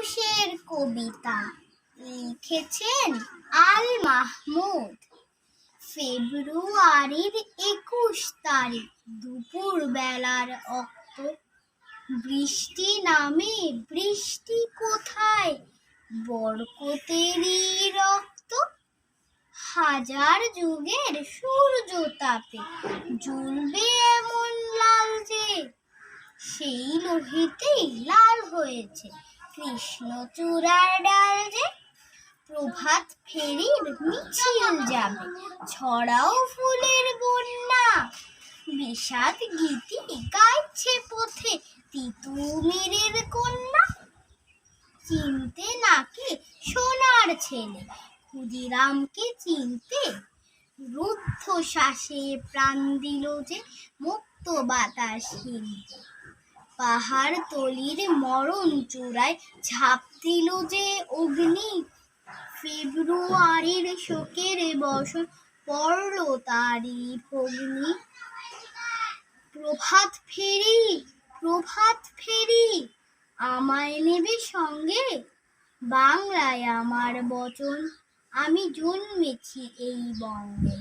একুশের কবিতা লিখেছেন আল মাহমুদ। ফেব্রুয়ারির ২১ তারিখ দুপুর বেলার অক্ত, বৃষ্টি নামে বৃষ্টি কোথায়, বরকতেরই রক্ত। হাজার যুগের সূর্য তাপে জ্বলবে এমন লাল যে, সেই লোহিতেই লাল হয়েছে কৃষ্ণচূড়ার ডাল যে। প্রভাত ফেরির মিছিল যাবে, ছড়াও ফুলের বন্যা, বিষাদ গীতি গাইছে পথে তিতুমিরের কন্যা। চিনতে নাকি সোনার ছেলে ক্ষুদিরামকে চিনতে, রুদ্ধ শ্বাসে প্রাণ দিল যে মুক্ত বাতাস কিনতে। পাহাড় তলির মরণ চূড়ায় ঝাঁপ দিল যে অগ্নি, ফেব্রুয়ারির শোকের বর্ষণ পড়ল তারই ভগ্নি। প্রভাত ফেরি, প্রভাত ফেরি, আমায় নেবে সঙ্গে, বাংলায় আমার বচন, আমি জন্মেছি এই বঙ্গে।